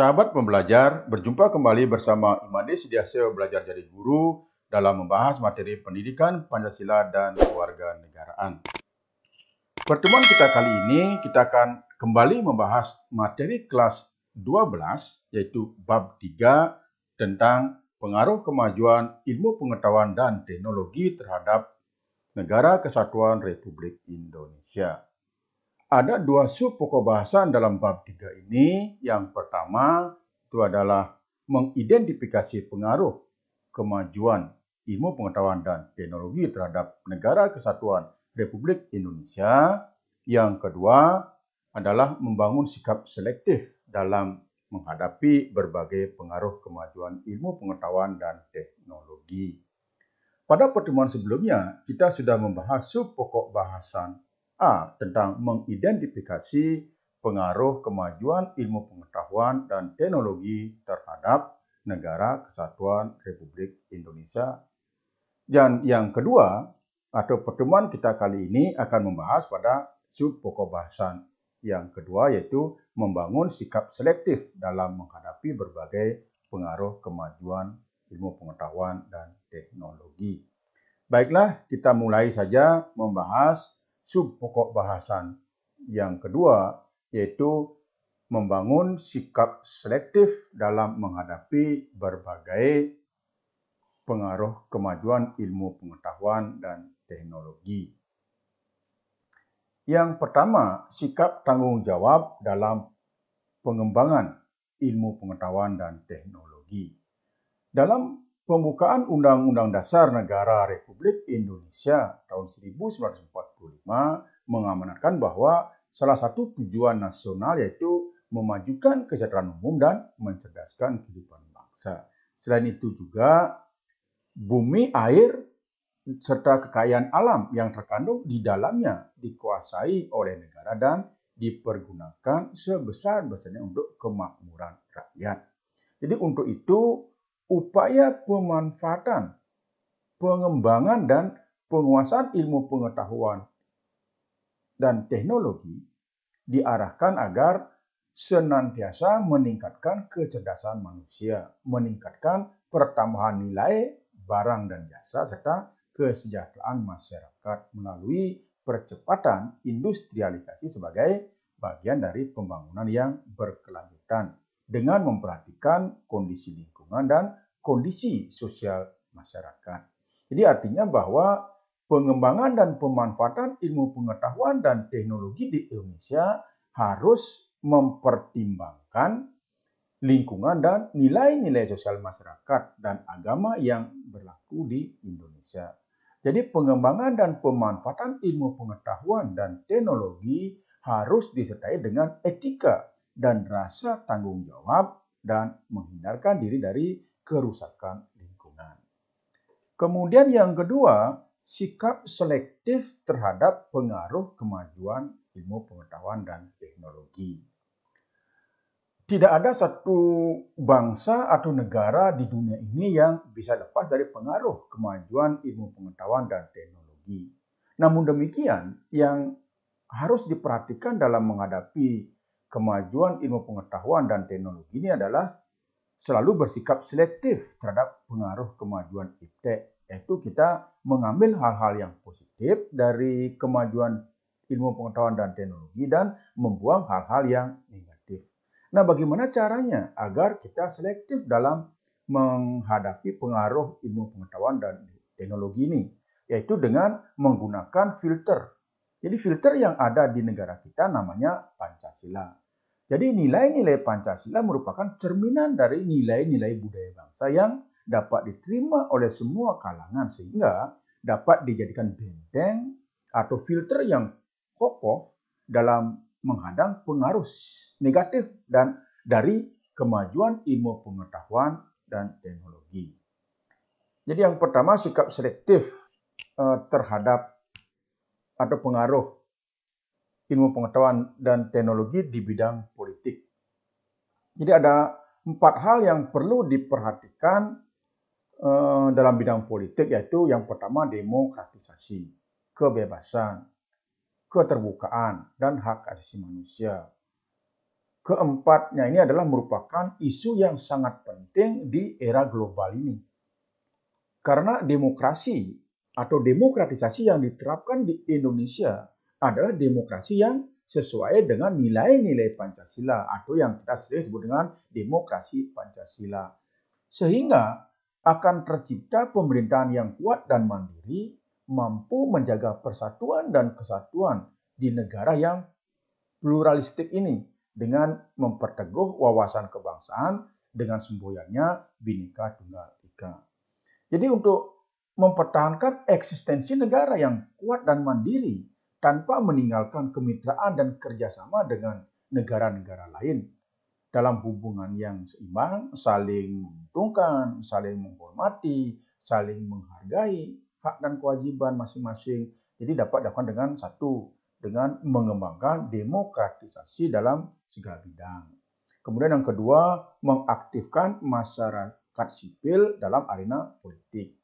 Sahabat pembelajar, berjumpa kembali bersama Imade Sidiasio Belajar Jadi Guru dalam membahas materi pendidikan Pancasila dan kewarganegaraan. Pertemuan kita kali ini kita akan kembali membahas materi kelas 12 yaitu bab 3 tentang pengaruh kemajuan ilmu pengetahuan dan teknologi terhadap Negara Kesatuan Republik Indonesia. Ada dua sub pokok bahasan dalam bab 3 ini. Yang pertama itu adalah mengidentifikasi pengaruh kemajuan ilmu pengetahuan dan teknologi terhadap Negara Kesatuan Republik Indonesia. Yang kedua adalah membangun sikap selektif dalam menghadapi berbagai pengaruh kemajuan ilmu pengetahuan dan teknologi. Pada pertemuan sebelumnya, kita sudah membahas sub pokok bahasan A tentang mengidentifikasi pengaruh kemajuan ilmu pengetahuan dan teknologi terhadap Negara Kesatuan Republik Indonesia. Dan yang kedua, atau pertemuan kita kali ini akan membahas pada sub pokok bahasan yang kedua, yaitu membangun sikap selektif dalam menghadapi berbagai pengaruh kemajuan ilmu pengetahuan dan teknologi. Baiklah, kita mulai saja membahas sub pokok bahasan yang kedua, yaitu membangun sikap selektif dalam menghadapi berbagai pengaruh kemajuan ilmu pengetahuan dan teknologi. Yang pertama, sikap tanggung jawab dalam pengembangan ilmu pengetahuan dan teknologi. Dalam pembukaan Undang-Undang Dasar Negara Republik Indonesia tahun 1945 mengamanatkan bahwa salah satu tujuan nasional yaitu memajukan kesejahteraan umum dan mencerdaskan kehidupan bangsa. Selain itu juga bumi, air, serta kekayaan alam yang terkandung di dalamnya dikuasai oleh negara dan dipergunakan sebesar-besarnya untuk kemakmuran rakyat. Jadi untuk itu upaya pemanfaatan, pengembangan dan penguasaan ilmu pengetahuan dan teknologi diarahkan agar senantiasa meningkatkan kecerdasan manusia, meningkatkan pertambahan nilai barang dan jasa, serta kesejahteraan masyarakat melalui percepatan industrialisasi sebagai bagian dari pembangunan yang berkelanjutan dengan memperhatikan kondisi lingkungan dan kondisi sosial masyarakat. Jadi artinya bahwa pengembangan dan pemanfaatan ilmu pengetahuan dan teknologi di Indonesia harus mempertimbangkan lingkungan dan nilai-nilai sosial masyarakat dan agama yang berlaku di Indonesia. Jadi pengembangan dan pemanfaatan ilmu pengetahuan dan teknologi harus disertai dengan etika dan rasa tanggung jawab dan menghindarkan diri dari kerusakan lingkungan. Kemudian yang kedua, sikap selektif terhadap pengaruh kemajuan ilmu pengetahuan dan teknologi. Tidak ada satu bangsa atau negara di dunia ini yang bisa lepas dari pengaruh kemajuan ilmu pengetahuan dan teknologi. Namun demikian, yang harus diperhatikan dalam menghadapi kemajuan ilmu pengetahuan dan teknologi ini adalah selalu bersikap selektif terhadap pengaruh kemajuan iptek, yaitu kita mengambil hal-hal yang positif dari kemajuan ilmu pengetahuan dan teknologi dan membuang hal-hal yang negatif. Nah, bagaimana caranya agar kita selektif dalam menghadapi pengaruh ilmu pengetahuan dan teknologi ini? Yaitu dengan menggunakan filter. Jadi filter yang ada di negara kita namanya Pancasila. Jadi nilai-nilai Pancasila merupakan cerminan dari nilai-nilai budaya bangsa yang dapat diterima oleh semua kalangan sehingga dapat dijadikan benteng atau filter yang kokoh dalam menghadang pengaruh negatif dan dari kemajuan ilmu pengetahuan dan teknologi. Jadi yang pertama, sikap selektif terhadap atau pengaruh ilmu pengetahuan dan teknologi di bidang politik. Jadi ada 4 hal yang perlu diperhatikan dalam bidang politik, yaitu yang pertama demokratisasi, kebebasan, keterbukaan, dan hak asasi manusia. keempatnya ini adalah merupakan isu yang sangat penting di era global ini. Karena demokrasi atau demokratisasi yang diterapkan di Indonesia adalah demokrasi yang sesuai dengan nilai-nilai Pancasila atau yang kita sering sebut dengan demokrasi Pancasila. Sehingga akan tercipta pemerintahan yang kuat dan mandiri, mampu menjaga persatuan dan kesatuan di negara yang pluralistik ini dengan memperteguh wawasan kebangsaan dengan semboyannya Bhinneka Tunggal Ika. Jadi untuk mempertahankan eksistensi negara yang kuat dan mandiri tanpa meninggalkan kemitraan dan kerjasama dengan negara-negara lain dalam hubungan yang seimbang, saling menguntungkan, saling menghormati, saling menghargai hak dan kewajiban masing-masing. Jadi dapat dilakukan dengan mengembangkan demokratisasi dalam segala bidang. Kemudian yang kedua, mengaktifkan masyarakat sipil dalam arena politik.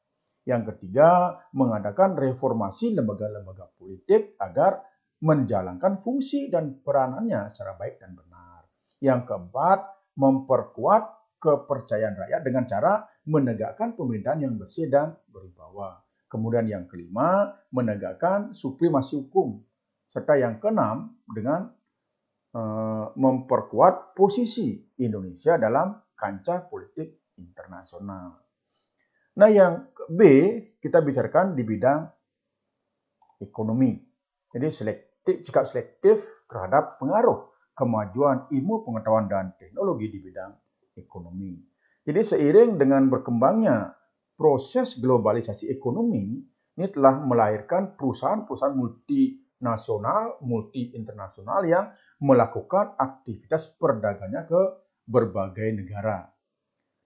Yang ketiga, mengadakan reformasi lembaga-lembaga politik agar menjalankan fungsi dan peranannya secara baik dan benar. Yang keempat, memperkuat kepercayaan rakyat dengan cara menegakkan pemerintahan yang bersih dan berwibawa. Kemudian yang kelima, menegakkan supremasi hukum. Serta yang keenam, dengan memperkuat posisi Indonesia dalam kancah politik internasional. Nah, yang B kita bicarakan di bidang ekonomi. Jadi sikap selektif terhadap pengaruh kemajuan ilmu pengetahuan dan teknologi di bidang ekonomi. Jadi seiring dengan berkembangnya proses globalisasi ekonomi, ini telah melahirkan perusahaan-perusahaan multinasional, multi-internasional yang melakukan aktivitas perdagangan ke berbagai negara.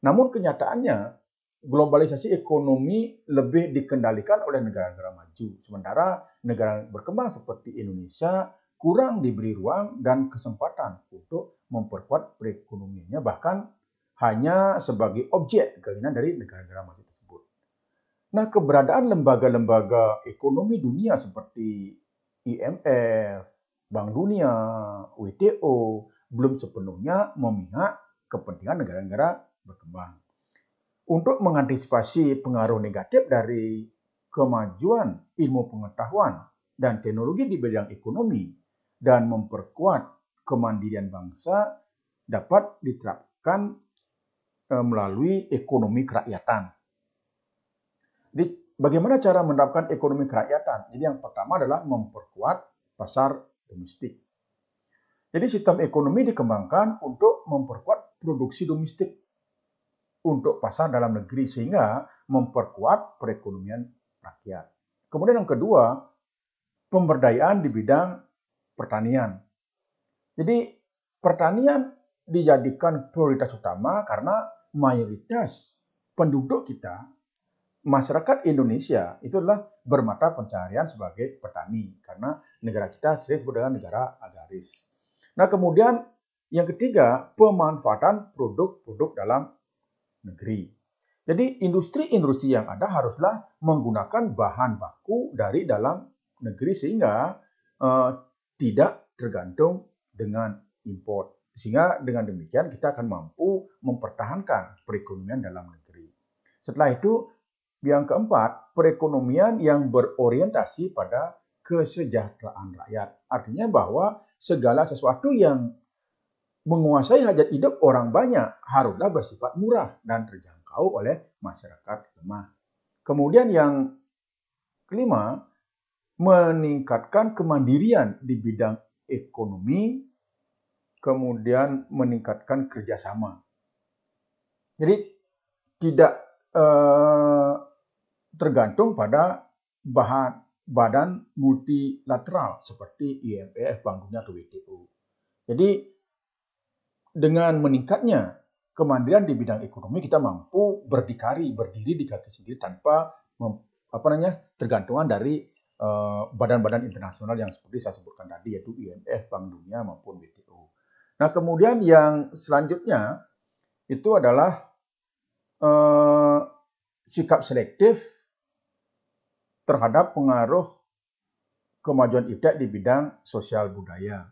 Namun kenyataannya, globalisasi ekonomi lebih dikendalikan oleh negara-negara maju, sementara negara berkembang seperti Indonesia kurang diberi ruang dan kesempatan untuk memperkuat perekonomiannya, bahkan hanya sebagai objek keinginan dari negara-negara maju tersebut. Nah, keberadaan lembaga-lembaga ekonomi dunia seperti IMF, Bank Dunia, WTO belum sepenuhnya memihak kepentingan negara-negara berkembang. Untuk mengantisipasi pengaruh negatif dari kemajuan ilmu pengetahuan dan teknologi di bidang ekonomi dan memperkuat kemandirian bangsa dapat diterapkan melalui ekonomi kerakyatan. Jadi, bagaimana cara menerapkan ekonomi kerakyatan? Jadi yang pertama adalah memperkuat pasar domestik. Jadi sistem ekonomi dikembangkan untuk memperkuat produksi domestik untuk pasar dalam negeri sehingga memperkuat perekonomian rakyat. Kemudian yang kedua, pemberdayaan di bidang pertanian. Jadi pertanian dijadikan prioritas utama karena mayoritas penduduk kita, masyarakat Indonesia itu adalah bermata pencaharian sebagai petani karena negara kita sering disebut dengan negara agraris. Nah, kemudian yang ketiga, pemanfaatan produk-produk dalam negeri. Jadi industri-industri yang ada haruslah menggunakan bahan baku dari dalam negeri sehingga tidak tergantung dengan impor. Sehingga dengan demikian kita akan mampu mempertahankan perekonomian dalam negeri. Setelah itu, yang keempat, perekonomian yang berorientasi pada kesejahteraan rakyat. Artinya bahwa segala sesuatu yang menguasai hajat hidup orang banyak haruslah bersifat murah dan terjangkau oleh masyarakat lemah. Kemudian yang kelima, meningkatkan kemandirian di bidang ekonomi, kemudian meningkatkan kerjasama. Jadi tidak tergantung pada badan multilateral seperti IMF, Bank Dunia, atau WTO. Jadi dengan meningkatnya kemandirian di bidang ekonomi, kita mampu berdiri di kaki sendiri tanpa tergantungan dari badan-badan internasional yang seperti saya sebutkan tadi, yaitu IMF, Bank Dunia maupun WTO. Nah, kemudian yang selanjutnya itu adalah sikap selektif terhadap pengaruh kemajuan iptek di bidang sosial budaya.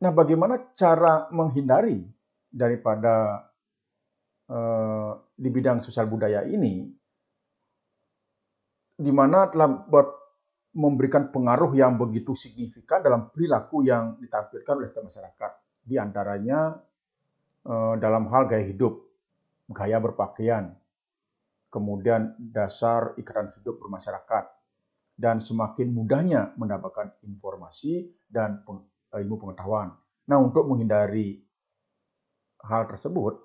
Nah, bagaimana cara menghindari daripada di bidang sosial budaya ini, di mana telah memberikan pengaruh yang begitu signifikan dalam perilaku yang ditampilkan oleh setiap masyarakat. Di antaranya dalam hal gaya hidup, gaya berpakaian, kemudian dasar ikatan hidup bermasyarakat, dan semakin mudahnya mendapatkan informasi dan ilmu pengetahuan. Nah, untuk menghindari hal tersebut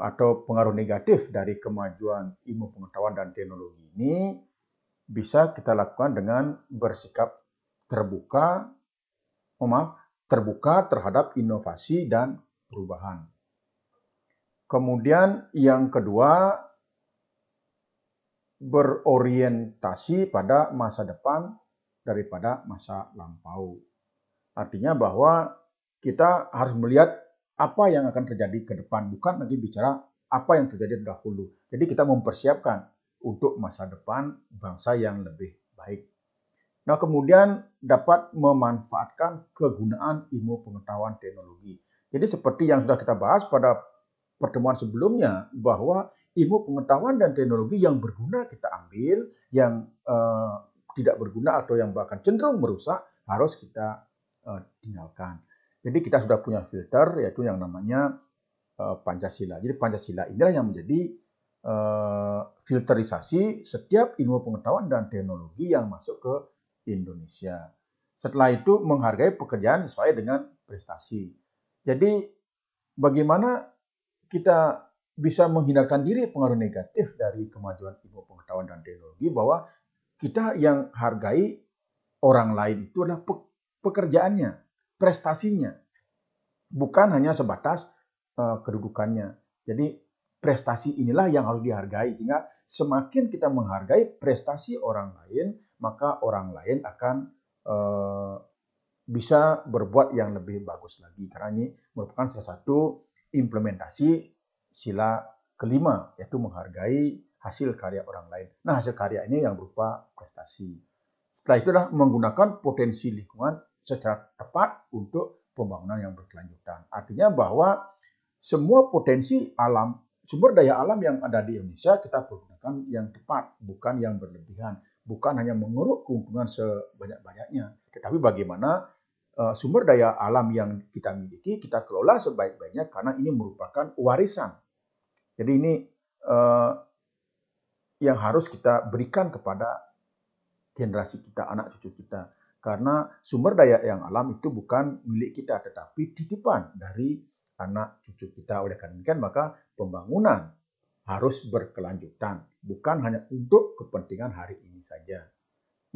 atau pengaruh negatif dari kemajuan ilmu pengetahuan dan teknologi ini bisa kita lakukan dengan bersikap terbuka, terbuka terhadap inovasi dan perubahan. Kemudian yang kedua, berorientasi pada masa depan daripada masa lampau. Artinya bahwa kita harus melihat apa yang akan terjadi ke depan, bukan lagi bicara apa yang terjadi dahulu. Jadi kita mempersiapkan untuk masa depan bangsa yang lebih baik. Nah, kemudian dapat memanfaatkan kegunaan ilmu pengetahuan teknologi. Jadi seperti yang sudah kita bahas pada pertemuan sebelumnya, bahwa ilmu pengetahuan dan teknologi yang berguna kita ambil, yang tidak berguna atau yang bahkan cenderung merusak harus kita tinggalkan. Jadi kita sudah punya filter, yaitu yang namanya Pancasila. Jadi Pancasila inilah yang menjadi filterisasi setiap ilmu pengetahuan dan teknologi yang masuk ke Indonesia. Setelah itu menghargai pekerjaan sesuai dengan prestasi. Jadi bagaimana kita bisa menghindarkan diri pengaruh negatif dari kemajuan ilmu pengetahuan dan teknologi, bahwa kita yang hargai orang lain itu adalah pekerjaannya, prestasinya, bukan hanya sebatas kedudukannya. Jadi prestasi inilah yang harus dihargai, sehingga semakin kita menghargai prestasi orang lain, maka orang lain akan bisa berbuat yang lebih bagus lagi. Karena ini merupakan salah satu implementasi sila kelima, yaitu menghargai hasil karya orang lain. Nah, hasil karya ini yang berupa prestasi. Setelah itulah menggunakan potensi lingkungan secara tepat untuk pembangunan yang berkelanjutan. Artinya bahwa semua potensi alam, sumber daya alam yang ada di Indonesia kita pergunakan yang tepat, bukan yang berlebihan. Bukan hanya mengeruk keuntungan sebanyak-banyaknya, tetapi bagaimana sumber daya alam yang kita miliki kita kelola sebaik-baiknya, karena ini merupakan warisan. Jadi ini yang harus kita berikan kepada generasi kita, anak cucu kita. Karena sumber daya yang alam itu bukan milik kita, tetapi titipan dari anak cucu kita. Oleh karena itu, maka pembangunan harus berkelanjutan, bukan hanya untuk kepentingan hari ini saja.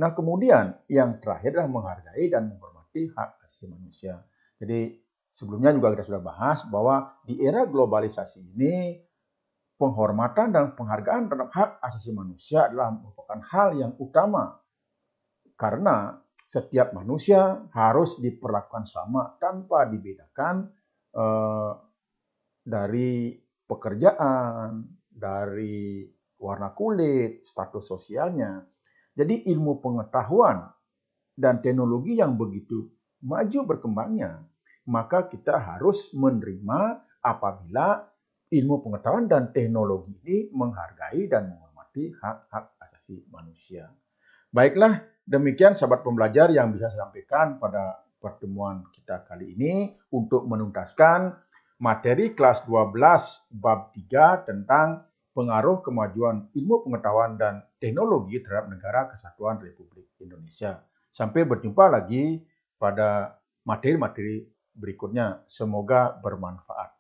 Nah, kemudian yang terakhir adalah menghargai dan menghormati hak asasi manusia. Jadi sebelumnya juga kita sudah bahas bahwa di era globalisasi ini, penghormatan dan penghargaan terhadap hak asasi manusia adalah merupakan hal yang utama. Karena setiap manusia harus diperlakukan sama tanpa dibedakan dari pekerjaan, dari warna kulit, status sosialnya. Jadi ilmu pengetahuan dan teknologi yang begitu maju berkembangnya, maka kita harus menerima apabila ilmu pengetahuan dan teknologi ini menghargai dan menghormati hak-hak asasi manusia. Baiklah, demikian sahabat pembelajar yang bisa saya sampaikan pada pertemuan kita kali ini untuk menuntaskan materi kelas 12 bab 3 tentang pengaruh kemajuan ilmu pengetahuan dan teknologi terhadap Negara Kesatuan Republik Indonesia. Sampai berjumpa lagi pada materi-materi berikutnya. Semoga bermanfaat.